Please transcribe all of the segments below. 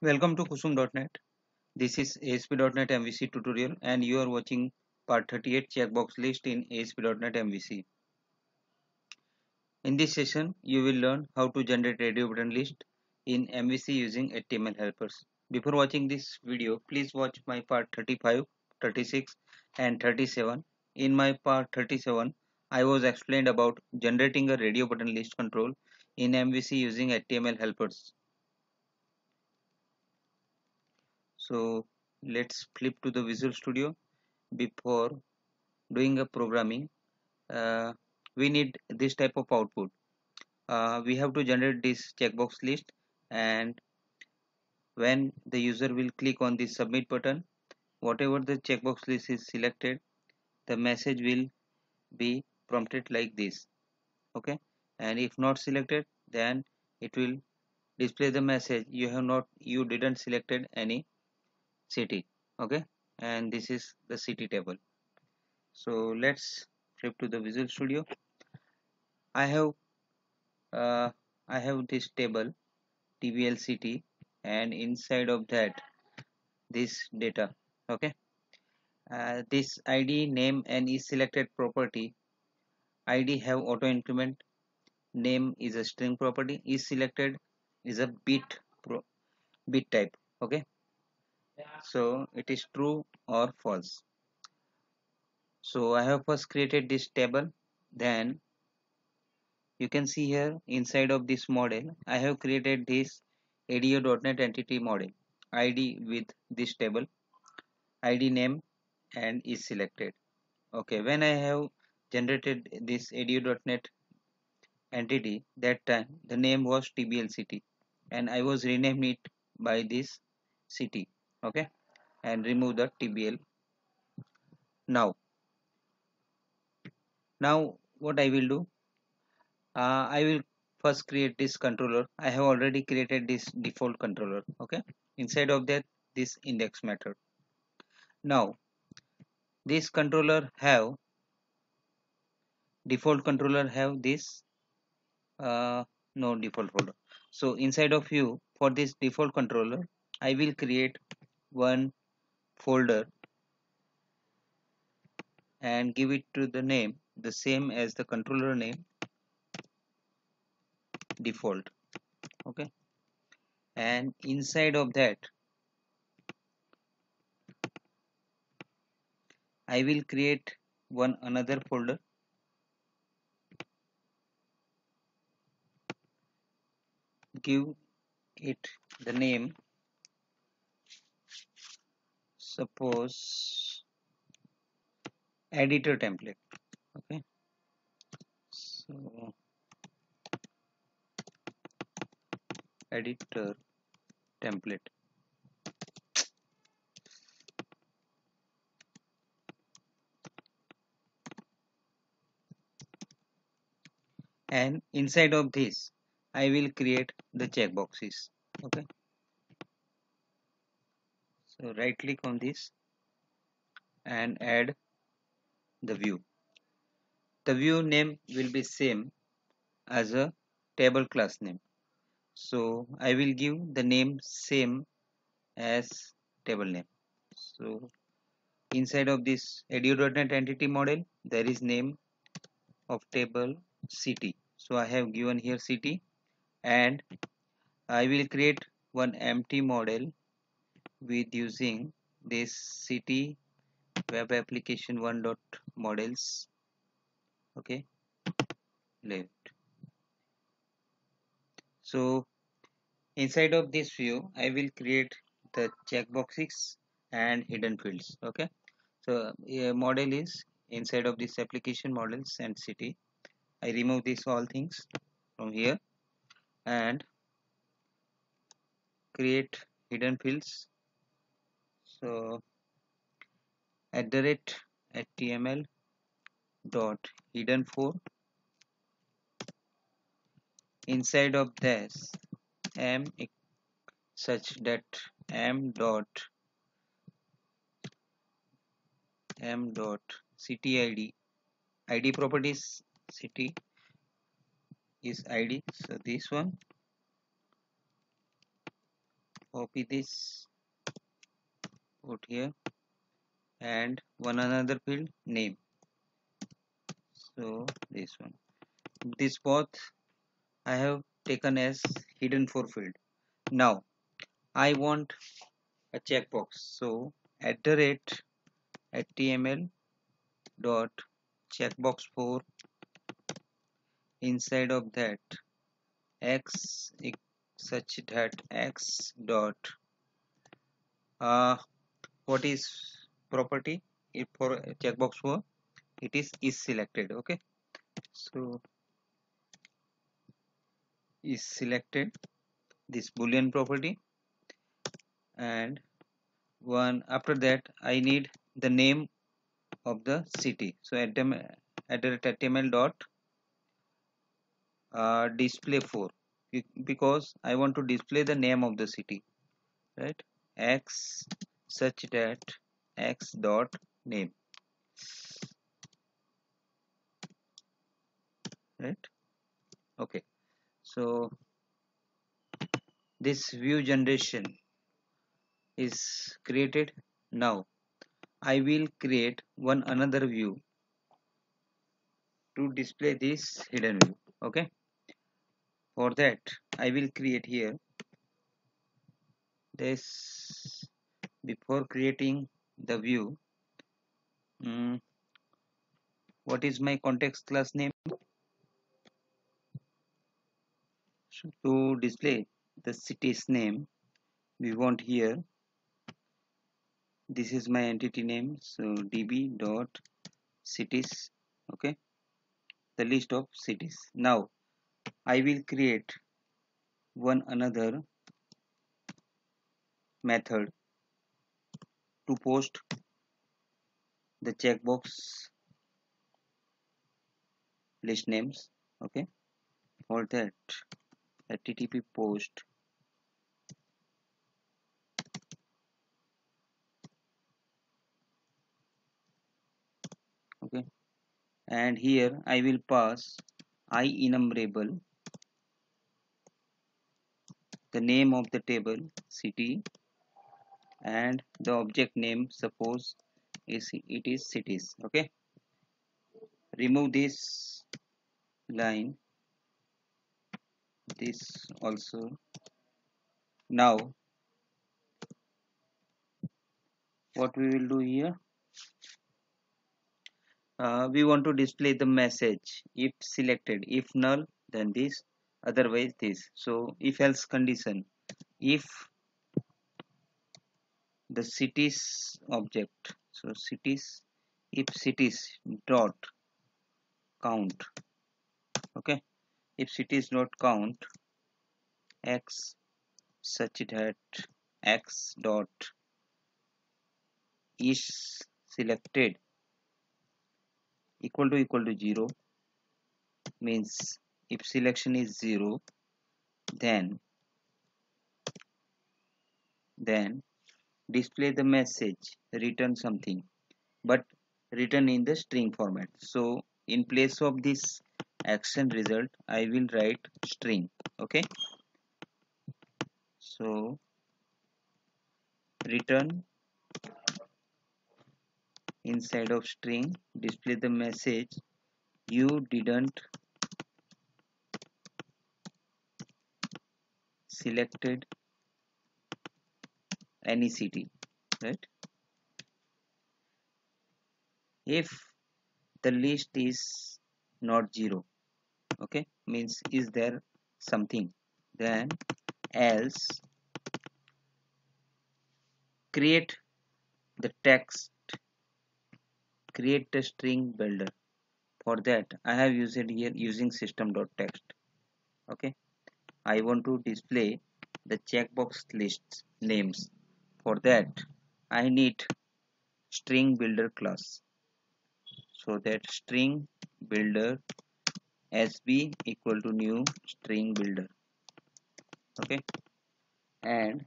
Welcome to Kusum.net. This is ASP.NET MVC tutorial and you are watching part 38 checkbox list in ASP.NET MVC. In this session, you will learn how to generate radio button list in MVC using HTML helpers. Before watching this video, please watch my part 35, 36 and 37. In my part 37, I was explained about generating a radio button list control in MVC using HTML helpers. So let's flip to the Visual Studio. Before doing a programming, uh, we need this type of output. We have to generate this checkbox list, and when the user will click on the submit button, whatever the checkbox list is selected, the message will be prompted like this. Okay, and if not selected, then it will display the message you didn't selected any city. Okay, and this is the city table. So let's flip to the Visual Studio. I have uh, I have this table TBLCT, and inside of that this data. Okay, this ID, name and is selected property. ID have auto increment, name is a string property, is selected is a bit type. Okay, so it is true or false. So I have first created this table, then you can see here inside of this model I have created this ADO.NET entity model ID with this table ID, name and is selected. Okay, when I have generated this ADO.NET entity, that time the name was TBLCT and I was rename it by this city. Okay, and remove the TBL. Now what I will do, I will first create this controller. I have already created this default controller. Okay, inside of that this index method. Now this controller have default controller have this no default folder. So inside of you, for this default controller, I will create one folder and give it to the name the same as the controller name, default. Okay, and inside of that I will create one another folder, give it the name, suppose editor template. Okay, so editor template. And inside of this I will create the checkboxes. Okay, so right click on this and add the view. The view name will be same as a table class name. So I will give the name same as table name. So inside of this edu.net entity model, there is name of table city. So I have given here city, and I will create one empty model with using this city web application one dot models. Okay, left. So inside of this view I will create the checkboxes and hidden fields. Okay, so a model is inside of this application models and city. I remove these all things from here and create hidden fields. So at the rate html dot hidden for, inside of this m such that m dot city id properties, city is id, so this one copy this, put here, and one another field name. So this one, this both I have taken as hidden for field. Now I want a checkbox. So at the rate html dot checkbox 4, inside of that x such that x dot what is property if for checkbox 4, it is selected. Okay, so is selected, this boolean property, and one after that I need the name of the city. So at the html dot display 4, because I want to display the name of the city, right? X such that x dot name, right? Okay, so this view generation is created. Now I will create one another view to display this hidden view. Okay, for that I will create here this. Before creating the view, what is my context class name? So to display the city's name, we want here, this is my entity name, so db dot cities. Okay, the list of cities. Now I will create one another method to post the checkbox list names. Okay, for that http post, okay, and here I will pass I enumerable the name of the table city, and the object name suppose is it is cities. Okay, remove this line, this also. Now what we will do here, we want to display the message if selected, if null then this, otherwise this. So if else condition, if the cities object, so cities, if cities dot count, okay, if cities dot count x such that x dot is selected equal to 0, means if selection is 0, then display the message, return something, but written in the string format. So in place of this action result I will write string. Okay, so return inside of string, display the message you didn't selected any city, right? If the list is not 0, okay, means is there something, then else create the text, create the string builder. For that I have used here using system.text. Okay, I want to display the checkbox lists names. For that I need string builder class, so that string builder sb equal to new string builder. Okay, and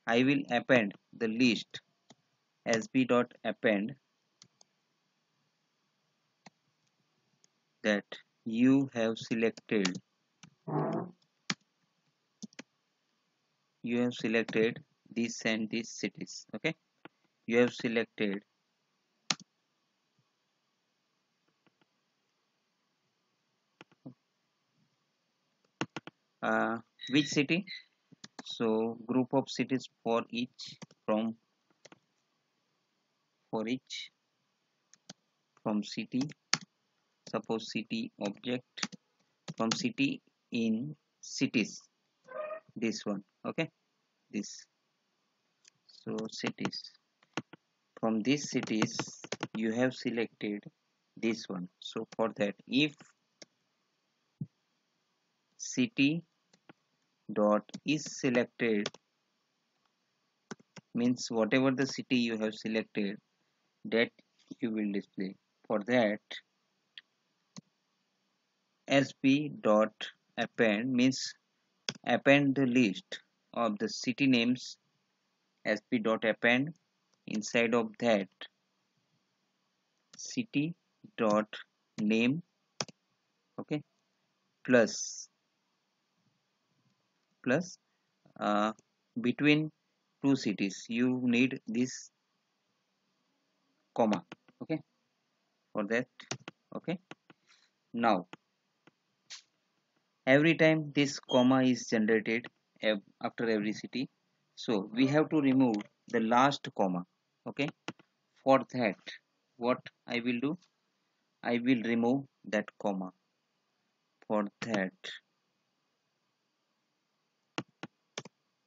I will append the list sb dot append that you have selected you have selected this and these cities. Okay, you have selected uh, which city. So group of cities for each, from for each from city, suppose city object, from city in cities, this one. Okay, this. So cities, from these cities you have selected this one. So for that, if city dot is selected, means whatever the city you have selected, that you will display. For that, sb dot append means append the list of the city names. sb dot append, inside of that, city dot name. Okay, plus plus uh, between two cities you need this comma. Okay, for that. Okay, now every time this comma is generated after every city, so we have to remove the last comma. Okay, for that, what I will do, I will remove that comma. For that,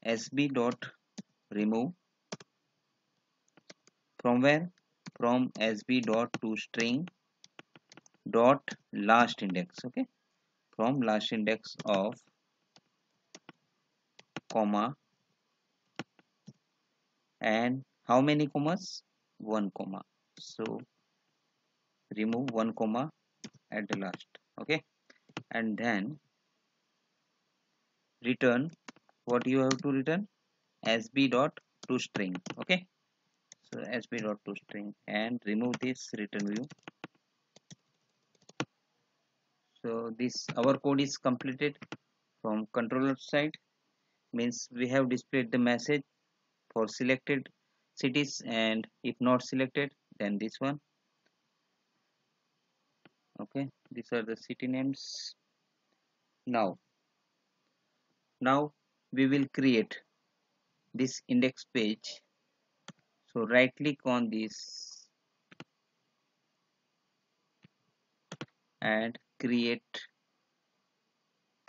sb dot remove, from where, from sb dot to string dot last index. Okay, from last index of comma, and how many commas, one comma. So remove one comma at the last. Okay, and then return, what you have to return, sb dot to string. Okay, so sb dot to string, and remove this return view. So this, our code is completed. From controller side, means we have displayed the message for selected cities, and if not selected, then this one. Okay, these are the city names. Now we will create this index page. So right click on this and create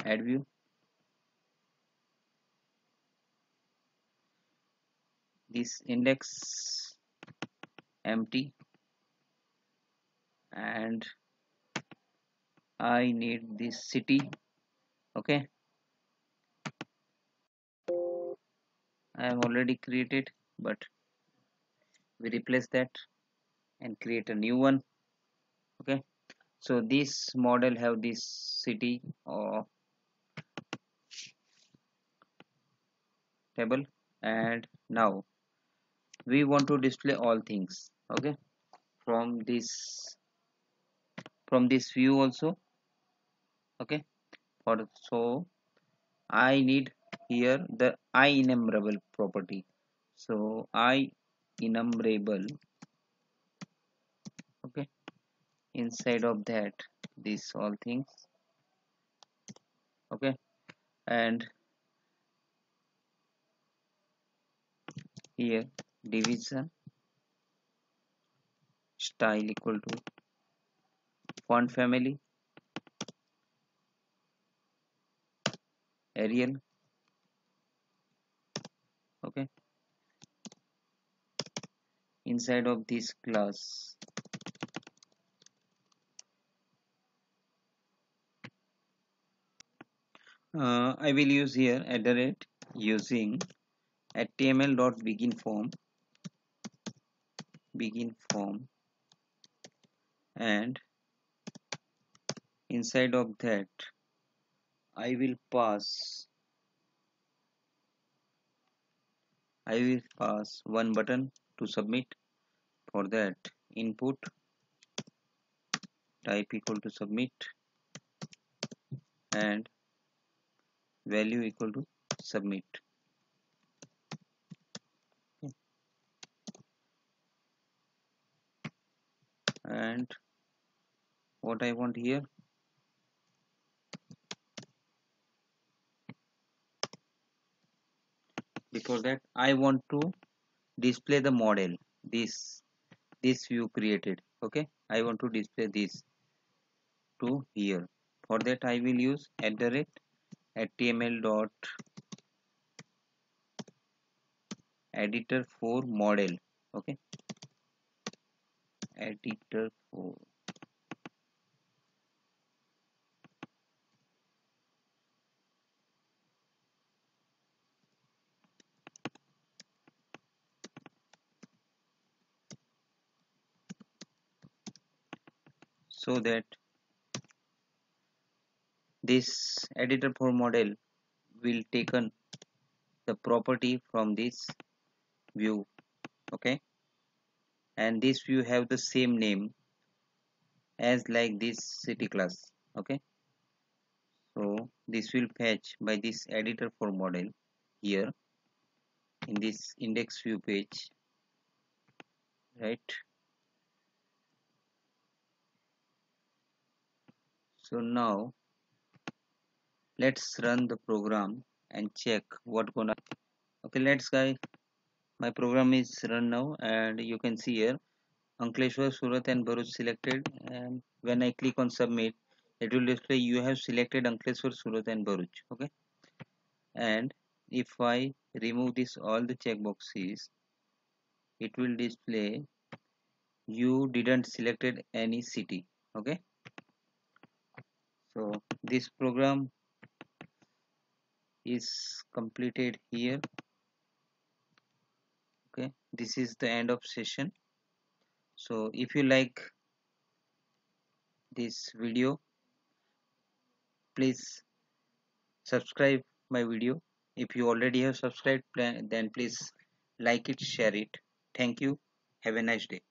add view. This index empty, and I need this city. Okay, I have already created, but we replace that and create a new one. Okay, so this model have this city or table, and now we want to display all things. Okay, from this view also. Okay, for so I need here the IEnumerable property. So IEnumerable. Okay, inside of that, these all things. Okay, and here division style equal to font family Arial. Okay, inside of this class, I will use here at the rate using html.beginForm, and inside of that I will pass one button to submit. For that, input type equal to submit, and value equal to submit. and what I want here, before that I want to display the model, this view created. Okay, I want to display this to here. For that I will use @html dot editor for model. Okay, editor for, so that this editor for model will taken the property from this view. Okay, and this view have the same name as like this city class. Okay, so this will fetch by this editor for model here in this index view page, right? So now let's run the program and check what gonna. Okay, let's guys, my program is run now and you can see here Ankleshwar, Surat and Bharuch selected, and when I click on submit it will display you have selected Ankleshwar, Surat and Bharuch. Okay, and if I remove this all the checkboxes, it will display you didn't selected any city. Okay, so this program is completed here. Okay, this is the end of session. So if you like this video, please subscribe my video. If you already have subscribed, then please like it, share it. Thank you. Have a nice day.